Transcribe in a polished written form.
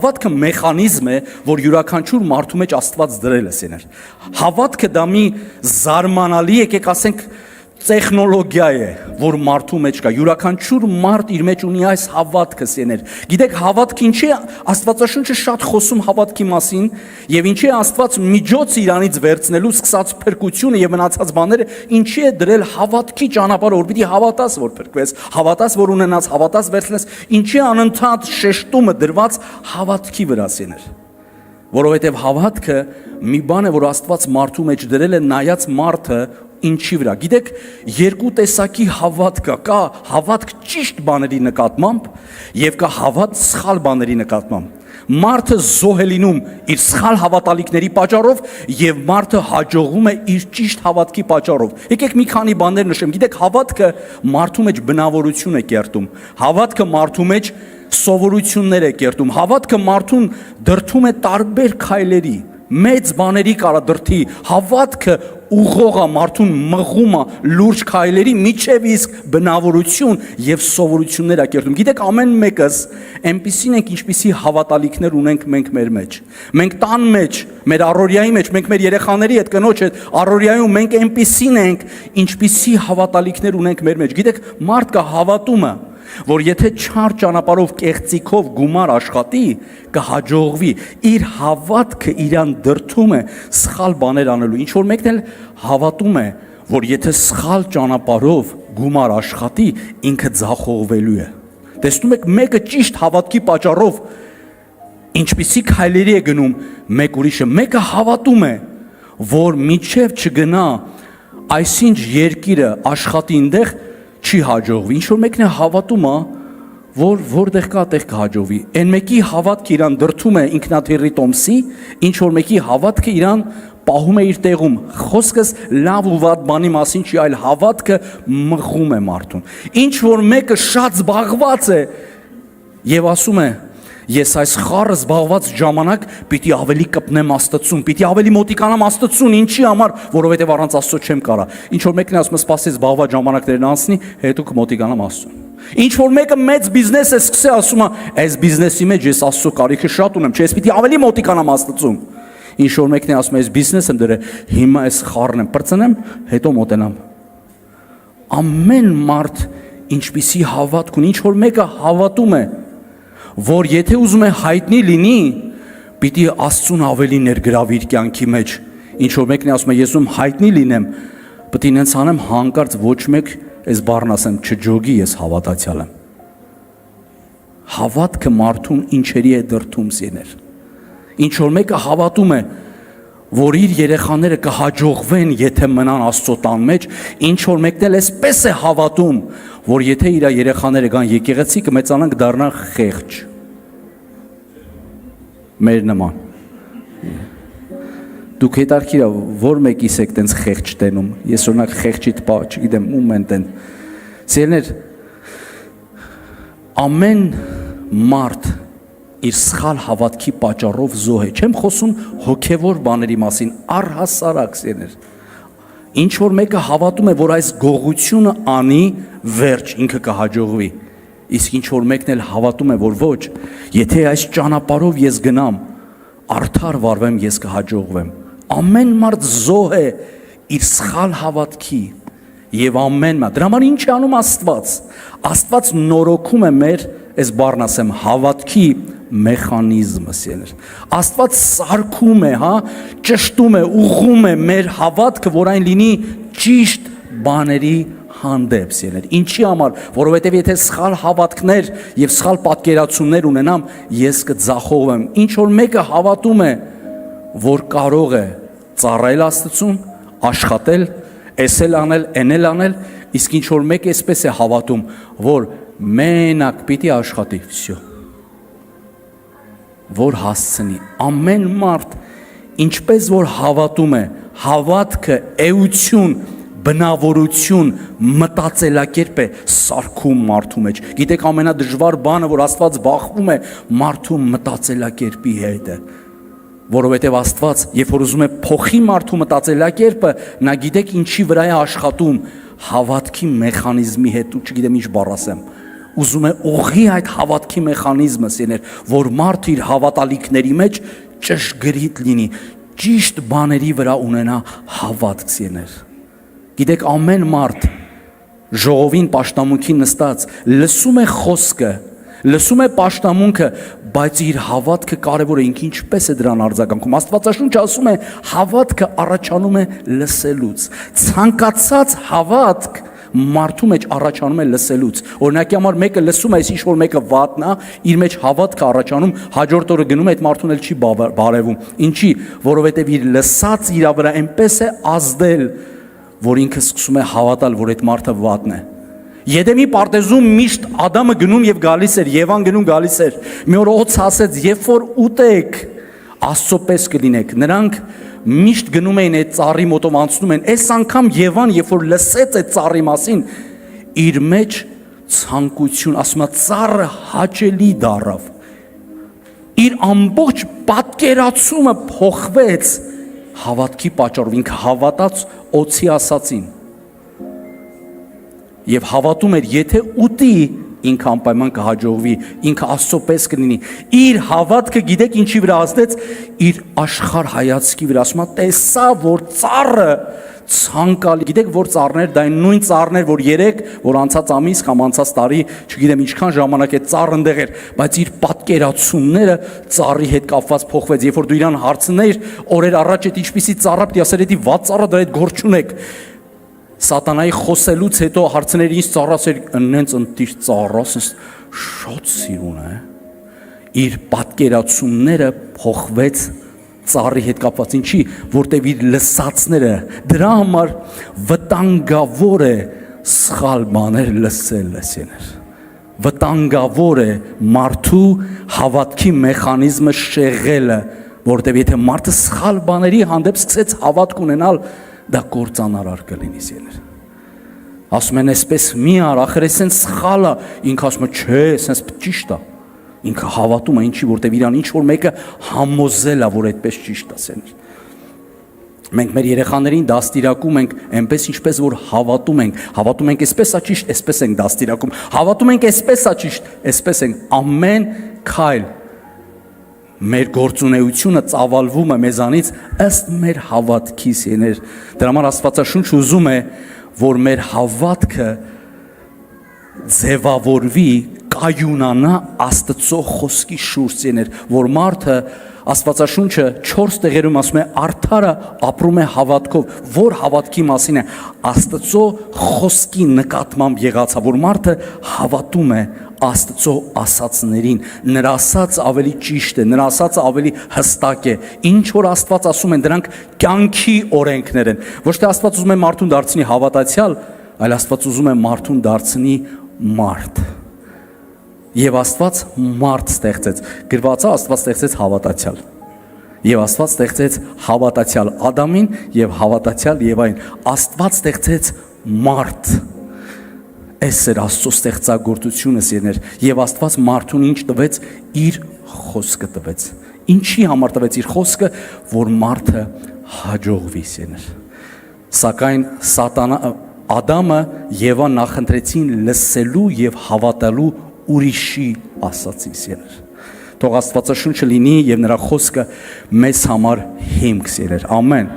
Հավատքը մեխանիզմ է, որ յուրաքանչյուր մարդու մեջ Աստված դրել է սեներ։ Հավատքը դա մի զարմանալի, եկեք ասենք, տեխնոլոգիա է, որ մարդու մեջ կա։ Յուրաքանչյուր մարդ իր մեջ ունի այս հավատքը սեներ։ Գիտեք, հավատքը ինչի է Աստվածաշունչը շատ խոսում հավատքի մասին, եւ ինչի է Աստված միջոց իրանից վերցնելու սկսած փրկությունը եւ մնացած բաները, ինչի է դրել հավատքի ճանապարհը, որ պիտի հավատաս, որ փրկվես, հավատաս, որ ունենաս, հավատաս, վերցնես, ինչի է անընդհատ շեշտումը դրված հավատքի վրա սեներ։ Որովհետեւ հավատքը մի բան է, որ Աստված մարդու մեջ դրել է, նայած մարդը ինչի վրա։ Գիտեք, երկու տեսակի հավատ կա հավատք ճիշտ բաների նկատմամբ եւ կա հավատ սխալ բաների նկատմամբ։ Մարդը զոհ է լինում իր սխալ հավատալիքների պատճառով եւ մարդը հաջողվում է իր ճիշտ հավատքի պատճառով։ Եկեք մի քանի բաներ նշեմ։ Գիտեք, հավատքը մարդու մեջ բնավորություն է կերտում։ Հավատքը մարդու մեջ սովորություններ է կերտում։ Հավատքը մարդուն դրդում է տարբեր քայլերի, մեծ բաների կարա դրդի։ Հավատքը ուղղողա մարդուն մղում է լուրջ քայլերի միջև իսկ բնավորություն եւ սովորություններ է կերտում։ Գիտեք, ամեն մեկս այնպիսին ենք, ինչպիսի հավատալիքներ ունենք մենք մեր մեջ։ Մենք տան մեջ, մեր առօրյայի մեջ, մենք մեր երեխաների հետ, կնոջ հետ առօրյայում մենք այնպիսին ենք, ինչպիսի հավատալիքներ ունենք մեր մեջ։ Գիտեք, մարդ կա հավատում է, որ եթե չար ճանապարհով կեղծիքով գումար աշխատի, կհաջողվի։ Իր հավատքը իրան դրդում է սխալ բաներ անելու։ Ինչ որ մեկն էլ հավատում է, որ եթե սխալ ճանապարհով գումար աշխատի, ինքը ձախողվելու է։ Տեսնում եք, մեկը ճիշտ հավատքի պատճառով ինչպիսի քայլերի է գնում մեկ ուրիշը, մեկը հավատում է, որ միջև չգնա այսինչ երկիրը աշխատի այնտեղ չի հաջողվի։ Ինչ որ մեկն է հավատում է, որ որտեղ կա, տեղ կհաջողվի։ Այն մեկի հավատքը իրան դրդում է ինքնաթիռի տոմսի, ինչ որ մեկի հավատքը իրան պահում է իր տեղում։ Խոսքս լավ ու վատ բանի մասին չի, այլ հավատքը մղում է մարդուն։ Ինչ որ մեկը շատ զբաղված է եւ ասում է, ես այս խառը զբաղված ժամանակ պիտի ավելի կպնեմ Աստծուն, պիտի ավելի մոտիկանամ Աստծուն, ինչի համար, որովհետև առանց Աստծո չեմ կարա։ Ինչ որ մեկն ասում է, սպասի զբաղված ժամանակներն անցնի, հետո կմոտիկանամ Աստծուն։ Ինչ որ մեկը մեծ բիզնես է սկսել, ասում է, այս բիզնեսի մեջ ես Աստծո կարիքը շատ ունեմ, չէ, ես պիտի ավելի մոտիկանամ Աստծուն։ Ինչ որ մեկն է ասում է, այս բիզնեսը դրե, հիմա այս խառն եմ պրծնեմ, հետո մոտենամ։ Ամեն մարդ ինչպիսի հավատք ունի, ինչ որ մեկը հավատում է, որ եթե ուզում է հայտնի լինի, պիտի Աստծուն ավելի ներգրավի իր կյանքի մեջ։ Ինչ որ մեկն է ասում է, ես ուզում հայտնի լինեմ, պիտի ինձ անեմ հանկարծ ոչ մեկ այս բառն ասեմ, չջոգի, ես հավատացյալ եմ։ Հավատքը մարդուն ինչերի է դրդում սեներ։ Ինչ որ մեկը հավատում է, որ իր երեխաները կհաջողվեն, եթե մնան Աստծո տան մեջ, ինչ որ մեկն էլ էսպես է հավատում, որ եթե իր երեխաները գան եկեղեցի, կմեծանան, կդառնան խեղճ։ Մեր նման։ Դուք հետարքիրա, որ մեկիս եք տենց խեղճ տենում, ես օրինակ խեղճիտ պա, չգիտեմ, ում են տեն։ Սիրելիներ, ամեն մարդ իր սխալ հավատքի պատճառով զոհ է։ Չեմ խոսում հոգևոր բաների մասին, առհասարակ սիրելիներ։ Ինչ որ մեկը հավատում է, որ այս գողությունը անի, վերջ ինքը կհաջողվի։ Իսկ ինչ որ մեկն էլ հավատում է, որ ոչ, եթե այս ճանապարհով ես գնամ, արդար վարվեմ, ես կհաջողվեմ։ Ամեն մարդ զոհ է իր սխալ հավատքի եւ ամեն մարդ։ Դրա համար ինչ է անում Աստված։ Աստված նորոգում է մեր, այս բառն ասեմ, հավատքի մեխանիզմը սիրելիներ։ Աստված սարքում է, ճշտում է, ուղղում է մեր հավատքը, որ այն լինի ճիշտ բաների հանդեպ սիրելիներ։ Ինչի համար, որովհետև եթե սխալ հավատքներ եւ սխալ պատկերացումներ ունենամ, ես կձախողվեմ։ Ինչ որ մեկը հավատում է, որ կարող է ծառայել Աստծուն, աշխատել, էսել անել, էնել անել, իսկ ինչ որ մեկը էսպես է հավատում, որ մենակ պիտի աշխատի, վсё, որ հասցնի։ Ամեն մարդ ինչպես որ հավատում է, հավատքը էություն, բնավորություն, մտածելակերպ է սարքում մարդու մեջ։ Գիտեք, ամենադժվար բանը, որ Աստված բախվում է մարդու մտածելակերպի հետ է, որովհետև Աստված, երբ որ ուզում է փոխի մարդու մտածելակերպը, նա գիտեք ինչի վրա է աշխատում, հավատքի մեխանիզմի հետ, ու չգիտեմ ինչ բառ ասեմ, ուզում է ուղղի այդ հավատքի մեխանիզմը սեներ, որ մարդը իր հավատալիքների մեջ ճշգրիտ լինի, ճիշտ բաների վրա ունենա հավատք սեներ։ Գիտեք, ամեն մարդ ժողովին պաշտամունքին նստած լսում է խոսքը, լսում է պաշտամունքը, բայց իր հավատքը կարևոր է, ինքը ինչպես է դրան արձագանքում։ Աստվածաշունչը ասում է, հավատքը առաջանում է լսելուց։ Ցանկացած հավատք մարդու մեջ առաջանում է լսելուց։ Օրինակի համար մեկը լսում է, ինչ որ մեկը վատն է, իր մեջ հավատքը առաջանում, հաջորդ օրը գնում է, այդ մարդուն էլ չի բարևում։ Ինչի, որովհետև իր լսած իրա վրա այնպես է ազդել, որ ինքը սկսում է հավատալ, որ այդ մարդը վատն է։ Եդեմի պարտեզում միշտ Ադամը գնում եւ գալիս էր, Եվան գնում գալիս էր։ Մի օր Օց ասեց, երբ որ ուտեք, Աստծո պես կլինեք։ Նրանք միշտ գնում էին այդ ծառի մոտով անցնում են։ Այս անգամ Եվան, երբ որ լսեց այդ ծառի մասին, իր մեջ ցանկություն, ասում է, ծառը հաճելի դառավ։ Իր ամբողջ պատկերացումը փոխվեց հավատքի պատճառով, ինքը հավատաց Օցի ասածին։ Եվ հավատում էր, եթե ուտի, ինքը անպայման կհաջողվի, ինքը Աստծո պես կլինի։ Իր հավատքը գիտեք ինչի վրա ազդեց, իր աշխարհ հայացքի վրա, ասում է, տեսա, որ ծառը ցանկալի, գիտեք, որ ծառներ, դա նույն ծառներ, որ երեք, որ անցած ամիս կամ անցած տարի, չգիտեմ ինչքան ժամանակ է ծառ ընդեղ էր, բայց իր պատկերացումները ծառի հետ կապված փոխվեց, երբ որ դու իրան հարցնեիր, օրեր առաջ այդ ինչպիսի ծառա պիտի ասեր, դա վատ ծառա, դրա հետ գործ չունեք։ Սատանայի խոսելուց հետո հարցներ ինչ ծառասեր, նենց ընտիր ծառաս, շատ սիրուն է։ Իր պատկերացումները փոխվեց ծառի հետ կապված, ինչի, որտեղ իր լսածները, դրա համար վտանգավոր է սխալ բաներ լսել լսեներ։ Վտանգավոր է մարդու հավատքի մեխանիզմը շեղելը, որտեղ եթե մարդը սխալ բաների հանդեպ սկսեց հավատք ունենալ, դա կործանարար կլինի սեներ։ Ասում են, այսպես մի ար, ախր այսեն սխալ է, ինքը ասում է, չէ, այսպես ճիշտ է։ Ինքը հավատում է ինչի, որտեղ իրան ինչ որ մեկը համոզել է, որ այդպես ճիշտ է սեներ։ Մենք մեր երեխաներին դաստիարակում ենք այնպես ինչպես որ հավատում ենք այսպես է ճիշտ, այսպես ենք դաստիարակում, հավատում ենք այսպես է ճիշտ, այսպես ենք ամեն քայլ մեր գործունեությունը ծավալվում է մեզանից ըստ մեր հավատքի սեներ։ Դրա համար Աստվածաշունչը ուզում է, որ մեր հավատքը ձևավորվի, կայունանա Աստծո խոսքի շուրջ սեներ, որ մարդը Աստվածաշունչը 4 տեղերում ասում է արդարը ապրում է հավատքով, որ հավատքի մասին է Աստծո խոսքի նկատմամբ եղածա, որ մարդը հավատում է Աստծո ասածներին, նրա ասածը ավելի ճիշտ է, նրա ասածը ավելի հստակ է, ինչ որ Աստված ասում են, դրանք կյանքի օրենքներ են, ոչ թե Աստված ուզում է մարդուն դարձնի հավատացյալ, այլ Աստված ուզում է մարդուն դարձնի մարդ։ Եվ Աստված մարդ ստեղծեց, գրված է Աստված ստեղծեց հավատացյալ։ Եվ Աստված ստեղծեց հավատացյալ Ադամին եւ հավատացյալ Եվային։ Աստված ստեղծեց մարդ։ Այս էր Աստծո ստեղծագործությունը սիրներ, եւ Աստված մարդուն ինչ տվեց, իր խոսքը տվեց։ Ինչի համար տվեց իր խոսքը, որ մարդը հաջողվի սիրներ։ Սակայն Ադամը Եվան նախընտրեցին լսելու եւ հավատալու ուրիշի ասացին սիրներ։ Թող Աստվածաշունչը լինի եւ նրա խոսքը մեզ համար հիմք սիրներ։ Ամեն։